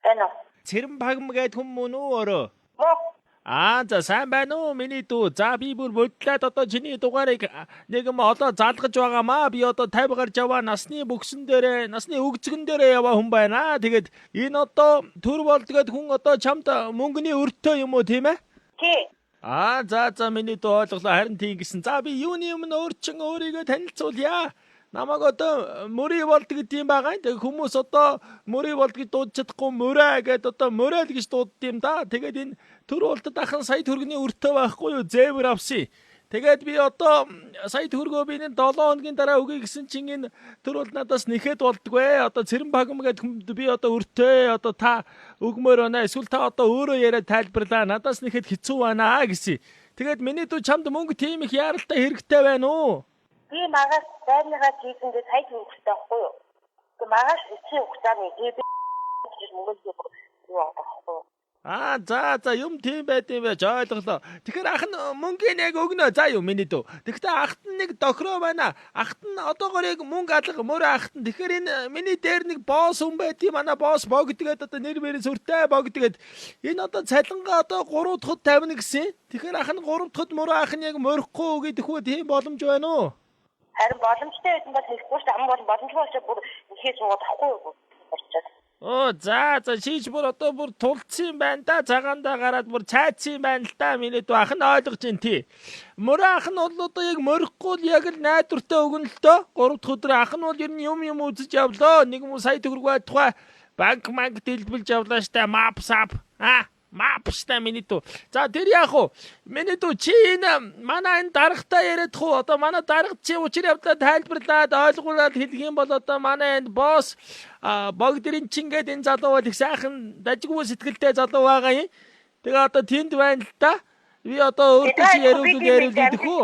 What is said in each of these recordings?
байна уу? Цэрэн багм гээд хүн мөн үү өөрөө? Мөн. За сайн байна уу миний дүү. За би бүр бодлоод одоо чиний дугаарыг нэг юм одоо залгаж байгаамаа. Би одоо 50 гарч яваа насны бүгсэн дээрээ, насны өгцгөн дээрээ яваа хүн байна. Тэгээд энэ одоо төр болдгоод хүн одоо чамд мөнгөний өртөө юм уу тийм ээ? Тий. За миний дүү ойлголоо харин тийм гэсэн. За би юуны өмнө өөрчн өөрийгөө танилцуулъя. Намайг одоо мөрий болд гэдэг юм байгаа. Тэг хүмүүс одоо мөрий болд гэж дуудаж чадахгүй мөрөө гэдэг одоо мөрөөл гэж дуудд юм да. Тэгээд энэ төр болдод ахын сая төгрөгийн өртөө байхгүй юу? Зэвэр авсан. Тэгээд би одоо сая төгрөгөө би энэ 7 хоногийн дараа өгье гэсэн чинь энэ төр бол надаас нэхэд болдгүй. Одоо цэрэн багм гэдэг хүнд би одоо өртөө одоо та өгмөр байна. Эсвэл та одоо өөрөө яриад тайлбарлаа. Надаас нэхэд хэцүү байна гэсэн. Тэгээд миний дүү чамд мөнгө тийм их яаралтай хэрэгтэй байна уу? Би магаас байрныгаа хийсэндээ сая төгрөгтэй байхгүй юу? Тэг магаас үчи хугацааны би мөнгө юу авахгүй юу? За юм тийм байт юм байж ойлголоо. Тэгэхээр ах нь мөнгөний яг өгнө. За юу миний дүү. Тэгэхдээ ахт нь нэг дохроо байна. Ахт нь одоогоор яг мөнгө алга мөрөө ахт нь. Тэгэхээр энэ миний дээр нэг босс хүн байт юм. Манай босс богдгээд одоо нэр мэрийн сүртэй богдгээд энэ одоо цалингаа одоо 3 дахад тавина гэсэн. Тэгэхээр ах нь 3 дахад мөрөө ах нь яг мөрөхгүй гэдэг үү тийм боломж байна уу? Харин боломжтой байсан бол хэлэхгүй шүү дээ. Ам боломжгүй учраас бүр ихээс суугаад авахгүй юу? За шийж бүр одоо бүр тулцсан байна да. Цагаандаа гараад бүр цайцсан байна л да. Миний дүү ах нь ойлгож байна тий. Мөрөө ах нь бол одоо яг мөрөхгүй яг л найдвартай өгнө л дөө. 3 дахь өдөр ах нь бол ер нь юм үзэж явлаа. Нэг юм сая төгрөг тухай банк дэлбэлж явлаа штэ. Мапсап. Мапштай миний дүү. За тэр яах вэ? Миний дүү чи энэ манай энэ дарагтай яриад хуу. Одоо манай дарагт чи учир явдлаа тайлбарлаад ойлгуулаад хэлэх юм бол одоо манай энэ босс богдрын чингээд энэ залуу бол их сайхан дажгүй сэтгэлтэй залуу байгаа юм. Тэгээ одоо тэнд байна л да. Би одоо өөртөө чи яриулдаг хүү.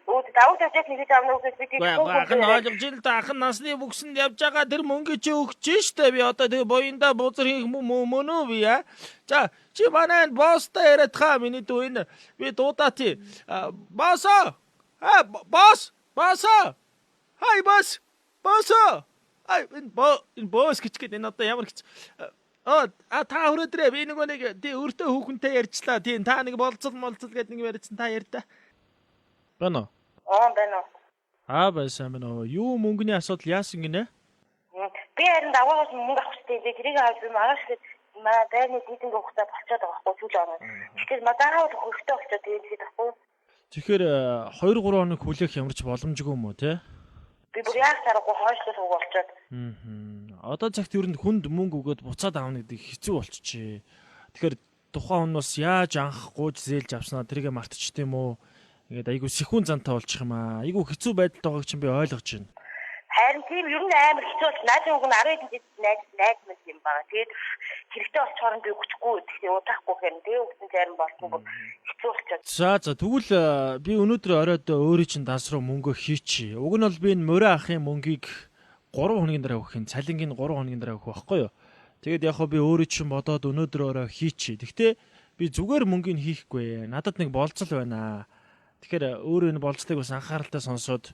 Давуу тавьж нэг авна уу гэж би тийм ах нь ойлгож ил да. Ах нь насны бүгсэнд явж байгаа тэр мөнгө чи өгч штэ. Би одоо тэгээ боёнда бузар хийх мөн үү би яа. За чи манай босстай яриад хаа миний дүү энэ би дуудаа тий. Боссоо. Боссоо. Хай босс. Боссоо. Энэ босс гэж энэ одоо ямар гэж та өрөөдрөө би нэг тий өртөө хүүхэнтэй ярьчлаа. Тий та нэг болцол гэдэг нэг ярьсан та ярьда. Бано. Байна. Байсан байна. Юу мөнгөний асуудал яасан гинэ? Би харин даваагаас мөнгө авах хэрэгтэй. Би тэрийг аваад би магаш гээд маа байрны дийдэн хугацаа болчиход байгаа байхгүй зүйл байна. Тэгэхээр мадаахаа хөрөлтөө болчиход тэгээд авахгүй. Тэгэхээр 2-3 хоног хүлээх ямар ч боломжгүй юм уу те? Би бүр яг сарахгүй хойшлол үг болчиход. Одоо цагт ер нь хүнд мөнгө өгөөд буцаад аавна гэдэг хэцүү болчихжээ. Тэгэхээр тухайн хүн бас яаж анхгүйж зээлж авснаа тэргээ мартчих тийм үү? Ингээд айгу сэхүүн зантай болчих юм аа. Айгу хэцүү байдалд байгааг чинь би ойлгож байна. Харин тийм ер нь амар хэцүү бол наадын үг нь 10 хэдэн найз мэд юм байна. Тэгээд хэрэгтэй болчоор би хүчгүй тэгэхээр удахгүй хэрэг тэгээ үгсэн зарим болтгүй хэцүү болчиход. За тэгвэл би өнөөдөр оройд өөрийн чинь данс руу мөнгө хийчихье. Уг нь бол би энэ мөрөө ахын мөнгийг 3 хоногийн дараа өгөх юм. Цалингийн 3 хоногийн дараа өгөх байхгүй юу? Тэгээд яг хөө би өөрөө чинь бодоод өнөөдөр орой хийчихье. Гэхдээ би зүгээр мөнгөний хийхгүй. Надад нэг болцол байна. Тэгэхээр өөрөө энэ болцлыг бас анхааралтай сонсоод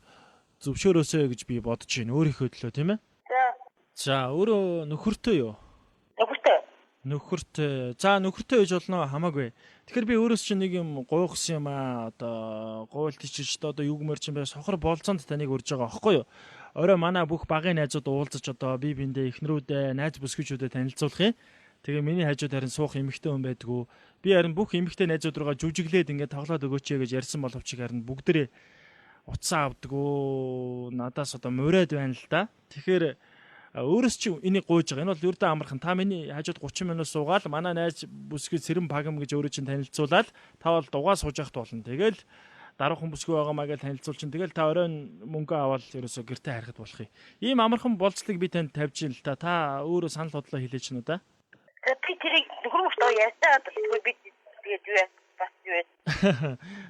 зөвшөөрөөсэй гэж би бодож байна. Өөрийнхөө төлөө тийм ээ? За өөрөө нөхөртөө юу? Нөхөртөө. За нөхөртөө гэж болно хамаагүй. Тэгэхээр би өөрөөс чинь нэг юм гуйхсан юм аа. Одоо гуйлт ичиж одоо югмэр чинь бай сохор болцоонд таныг урьж байгаа аахгүй юу? Орой манай бүх багын найзууд уулзаж одоо би биндээ эхнэрүүдээ, найз бүсгүйчүүдэд танилцуулах юм. Тэгээ миний хажууд харин суух эмэгтэй хүн байдгүй. Би харин бүх эмэгтэй найзууд руугаа жүжиглээд ингээд тоглоод өгөөч гэж ярьсан боловч харин бүгдээрээ утсаа авдаггүй. Надаас одоо мураад байна л да. Тэгэхээр өөрөөс чи энийг гуйж байгаа. Энэ бол ердөө амархан. Та миний хажууд 30 минут суугаад манай найз бүсгүй цэрэн багам гэж өөрөө чинь танилцуулаад та бол дугаа сууж явахт болно. Тэгэл даруй хүн бүсгүй байгаамаа гэж танилцуулчин. Тэгэл та оройн мөнгө аваад ерөөсө гэртээ харихад болох юм. Ийм амархан болцлыг би танд тавьж ин л та. Та өөрөө санал бодлоо хэлээч нү да. Би тэрийг нөхөрмөстөө яастаа тэгвэл би тэгээд юу бас юу.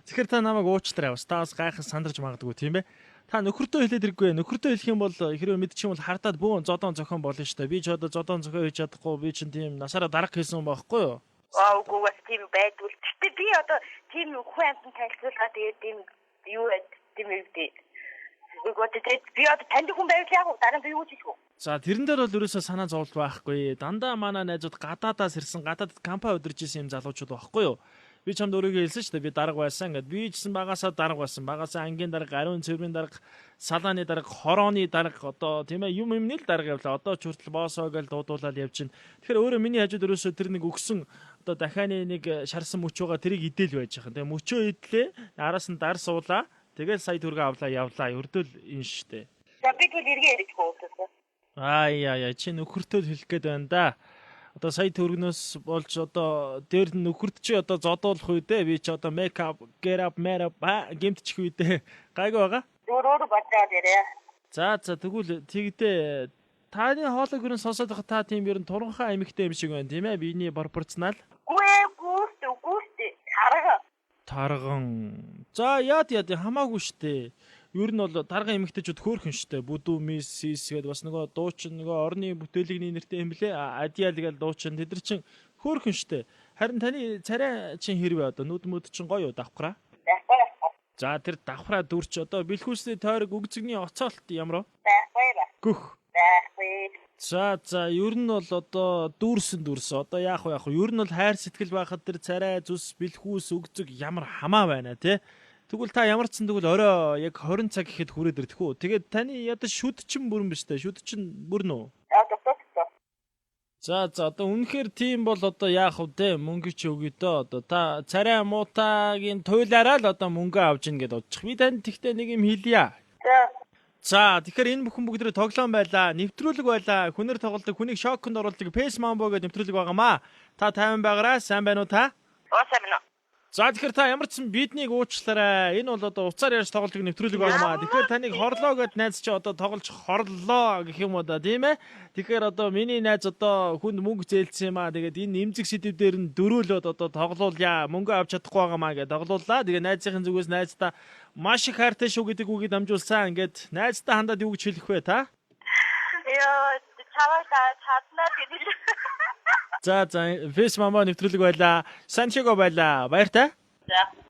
Тэгэхээр та намайг уучлаарай. Бас та бас гайхаж сандарч магадгүй тийм ээ. Та нөхөртөө хэлээд иргүй. Нөхөртөө хэлэх юм бол хэрвээ мэдчих юм бол хардаад бүүн зодон зохион болно шүү дээ. Би ч одоо зодон зохион хийж чадахгүй. Би чинь тийм насаараа дарга хийсэн юм байхгүй юу? Үгүй бас тийм байдгүй. Гэтэ би одоо тийм хүн амт танилцуулгаа тэгээд тийм юу тийм үү Үгүй тэгээд би одоо танд хүн байвал яг дараа нь би юу хийх вэ? За тэрэн дээр бол ерөөсөө санаа зовлт байхгүй. Дандаа манай найзууд гадаадаас ирсэн, гадаадд компани удирж исэн юм залуучууд байхгүй юу? Би чамд өөрийгөө хэлсэн шүү дээ. Би дарга байсан гэд. Би ч гэсэн багасаа дарга байсан. Багасаа ангийн дарга, ариун цэврийн дарга, салааны дарга, хорооны дарга одоо тийм ээ юм нэг дарга явлаа. Одоо ч хүртэл боосоо гэж дуудуулаад явж байна. Тэгэхээр өөрөө миний хажууд ерөөсөө тэр нэг өгсөн одоо дахианы нэг шарсан мөч байгаа тэрийг идэл байж байгаа. Тэгээ мөчөө идлээ. Араас нь дар суулаа. Тэгэл сая төгрөгөө авлаа явлаа. Өрдөл энэ шүү дээ. За би тэгвэл эргээ ярихгүй уучлаарай. Яа чи нөхөртөө хэлэх гээд байна да. Одоо сая төгрөгнөөс болж одоо дээр нь нөхөрт чи одоо зодуулах үедээ би чи одоо мейкап, гэрап, мэрап гэмтчих үедээ гайгүй байгаа. Өөрөө бодоод ярэ. За тэгвэл тэгдээ таны хоолойг өрн сонсоод байгаа та тийм ер нь туранхай эмэгтэй юм шиг байна тийм ээ биений пропорционал. Гүүст тарган. За яад хамаагүй штэ. Ер нь бол тарган эмэгтэйчүүд хөөрхөн штэ. Бүдүү мисс гэдэг бас нөгөө дуучин нөгөө орны бүтээлэгний нэртэй юм блэ. Адиал гэж дуучин тэд нар чин хөөрхөн штэ. Харин таны царай чин хэрвээ одоо нүд мөд чин гоё юу давхраа. За тэр давхраа дүрч одоо бэлхүүсний тойрог өгзөгний оцоолт ямар вэ? Гүх. За ер нь бол одоо дүүрсэн. Одоо яах вэ? Ер нь бол хайр сэтгэл байхад тэр царай зүс бэлхүүс өгзөг ямар хамаа байна те. Тэгвэл та ямар ч сан тэгвэл орой яг 20 цаг гэхэд хүрээд ирдэх үү? Тэгээд таны ядаж шүдчин бүрэн биш үү? Шүдчин бүрэн үү? За одоо үнэхээр тийм бол одоо яах вэ те? Мөнгө чи өгье дөө. Одоо та царай муутагийн туйлаараа л одоо мөнгө авч ийн гэдээ бодчих. Би танд тэгтээ нэг юм хэлье. За тэгэхээр энэ бүхэн бүгдээ тоглоом байлаа. Нэвтрүүлэг байлаа. Хүнээр тоглолдог, хүнийг шоконд оруулдаг Pace Mambo гэдэг нэвтрүүлэг байгаамаа. Та 50 байгаараа. Сайн байна уу та? Сайн байна. За тэгэхээр та ямар ч сан биднийг уучлаарай. Энэ бол одоо уцаар ярьж тоглолдог нэвтрүүлэг байгаамаа. Тэгэхээр таныг хорлоо гэд найз чи одоо тоглож хорлоо гэх юм уу да, тийм ээ? Тэгэхээр одоо миний найз одоо хүнд мөнгө зээлсэн юм аа. Тэгээд энэ эмзэг сэдвээр нь дөрөөлөд одоо тоглоулъя. Мөнгө авч чадахгүй байгаамаа гэж тоглоуллаа. Тэгээд найзын зүгээс найздаа маш их хайртай шүү гэдэг үгийг дамжуулсан. Ингээд найздаа хандаад юу гэж хэлэх вэ та? Чаднаа гэдэг. За Pace Mambo нэвтрүүлэг байлаа. Санчего байлаа. Баяртай. За.